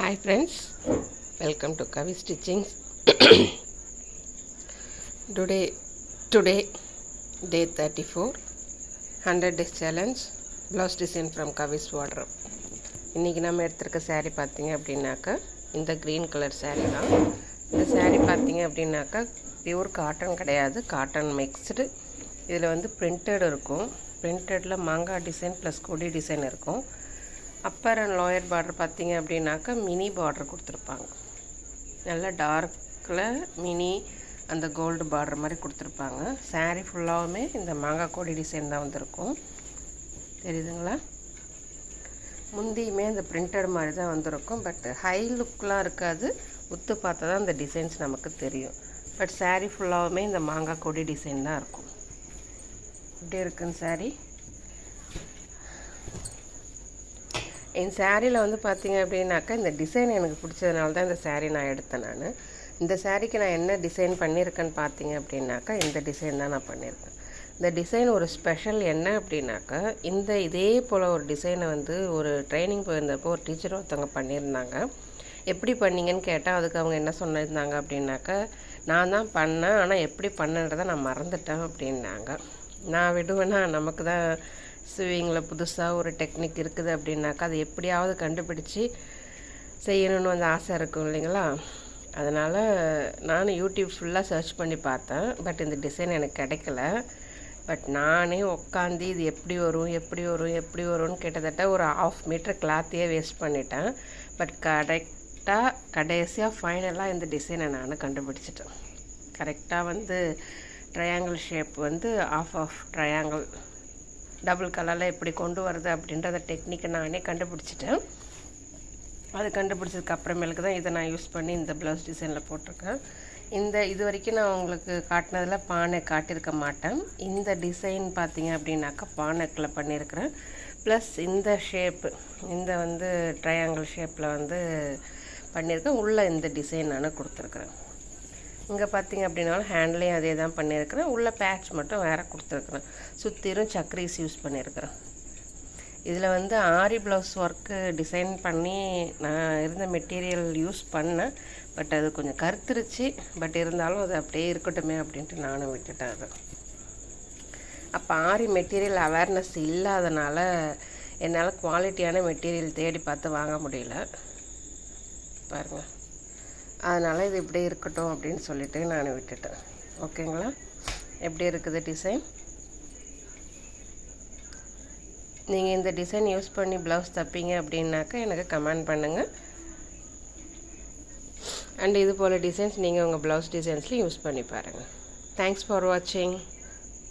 Hi friends, welcome to Kavi Stitchings. Today day 34 100 days challenge blouse design from Kavi's wardrobe. இன்றைக்கி நம்ம எடுத்துருக்க saree பார்த்தீங்க அப்படின்னாக்கா இந்த green colour saree தான். இந்த saree பார்த்தீங்க அப்படின்னாக்கா பியூர் காட்டன் கிடையாது, காட்டன் மிக்ஸ்டு. இதில் வந்து பிரிண்டட் இருக்கும். பிரிண்டடில் மாங்காய் டிசைன் ப்ளஸ் கொடி டிசைன் இருக்கும். அப்பர் அண்ட் லோயர் பார்டர் பார்த்தீங்க அப்படின்னாக்கா மினி பார்டர் கொடுத்துருப்பாங்க. நல்லா டார்க்கில் மினி அந்த கோல்டு பார்டர் மாதிரி கொடுத்துருப்பாங்க. saree ஃபுல்லாகவுமே இந்த மாங்காய் கொடி டிசைன் தான் வந்திருக்கும். தெரியுதுங்களா? முந்தியுமே இந்த பிரிண்டட் மாதிரி தான் வந்திருக்கும். பட் ஹை லுக்லாம் இருக்காது. உத்து பார்த்தா தான் இந்த டிசைன்ஸ் நமக்கு தெரியும். பட் saree ஃபுல்லாகவுமே இந்த மாங்காய் கொடி டிசைன் தான் இருக்கும். இப்படி இருக்குன்னு saree. என் சாரியில் வந்து பார்த்திங்க அப்படின்னாக்கா இந்த டிசைன் எனக்கு பிடிச்சதுனால தான் இந்த saree நான் எடுத்தேன். இந்த சாரீக்கு நான் என்ன டிசைன் பண்ணியிருக்கேன்னு பார்த்தீங்க அப்படின்னாக்கா இந்த டிசைன் தான் நான் பண்ணியிருக்கேன். இந்த டிசைன் ஒரு ஸ்பெஷல் என்ன அப்படின்னாக்கா இதே போல் ஒரு டிசைனை வந்து ஒரு ட்ரைனிங் போயிருந்தப்போ ஒரு டீச்சர் ஒருத்தவங்க பண்ணியிருந்தாங்க. எப்படி பண்ணீங்கன்னு கேட்டால் அதுக்கு அவங்க என்ன சொன்னிருந்தாங்க அப்படின்னாக்கா நான் தான் பண்ணேன், ஆனால் எப்படி பண்ணன்றதை நான் மறந்துட்டேன் அப்படின்னாங்க. நான் விடுவேன்னா நமக்கு தான் ஸ்விங்கில் புதுசாக ஒரு டெக்னிக் இருக்குது அப்படின்னாக்கா அது எப்படியாவது கண்டுபிடிச்சி செய்யணும்னு வந்து ஆசை இருக்கும் இல்லைங்களா? அதனால் நான் யூடியூப் ஃபுல்லாக சர்ச் பண்ணி பார்த்தேன். பட் இந்த டிசைன் எனக்கு கிடைக்கல. பட் நானே உட்காந்து இது எப்படி வரும்னு கிட்டத்தட்ட ஒரு 1/2 மீட்டர் கிளாத்தையே வேஸ்ட் பண்ணிட்டேன். பட் கடைசியாக ஃபைனலாக இந்த டிசைனை நான் கண்டுபிடிச்சிட்டேன். கரெக்டாக வந்து ட்ரையாங்கிள் ஷேப் வந்து ஆஃப் ட்ரையாங்கிள் டபுள் கலரில் எப்படி கொண்டு வருது அப்படின்ற டெக்னிக்கை நானே கண்டுபிடிச்சிட்டேன். அது கண்டுபிடிச்சதுக்கு அப்புறமேலுக்கு தான் இதை நான் யூஸ் பண்ணி இந்த ப்ளவுஸ் டிசைனில் போட்டிருக்கேன். இது வரைக்கும் நான் உங்களுக்கு காட்டினதில் பானை காட்டியிருக்க மாட்டேன். இந்த டிசைன் பார்த்தீங்க அப்படின்னாக்கா பானைக்கில் பண்ணியிருக்கிறேன். ப்ளஸ் இந்த ஷேப்பு இந்த வந்து ட்ரையாங்கிள் ஷேப்பில் வந்து பண்ணியிருக்கேன். உள்ளே இந்த டிசைன் நான் கொடுத்துருக்குறேன். இங்கே பார்த்தீங்க அப்படின்னாலும் ஹேண்ட்லேயும் அதே தான் பண்ணியிருக்கிறேன். உள்ள பேட்ச் மட்டும் வேறு கொடுத்துருக்குறேன். சுற்றிலும் சக்ரீஸ் யூஸ் பண்ணியிருக்கிறேன். இதில் வந்து ஆரி ப்ளவுஸ் ஒர்க்கு டிசைன் பண்ணி நான் இருந்த மெட்டீரியல் யூஸ் பண்ணேன். பட் அது கொஞ்சம் கருத்துருச்சு. பட் இருந்தாலும் அது அப்படியே இருக்கட்டுமே அப்படின்ட்டு நானும் விட்டுட்டேன். அது அப்போ ஆரி மெட்டீரியல் அவேர்னஸ் இல்லாதனால என்னால் குவாலிட்டியான மெட்டீரியல் தேடி பார்த்து வாங்க முடியல பாருங்கள். அதனால் இது இப்படி இருக்கட்டும் அப்படின்னு சொல்லிட்டு நான் விட்டுட்டேன். ஓகேங்களா? எப்படி இருக்குது டிசைன்? நீங்கள் இந்த டிசைன் யூஸ் பண்ணி ப்ளவுஸ் தைப்பீங்க அப்படின்னாக்கா எனக்கு கமெண்ட் பண்ணுங்கள். அண்ட் இது போல் டிசைன்ஸ் நீங்கள் உங்கள் ப்ளவுஸ் டிசைன்ஸ்லையும் யூஸ் பண்ணி பாருங்கள். தேங்க்ஸ் ஃபார் வாட்சிங்.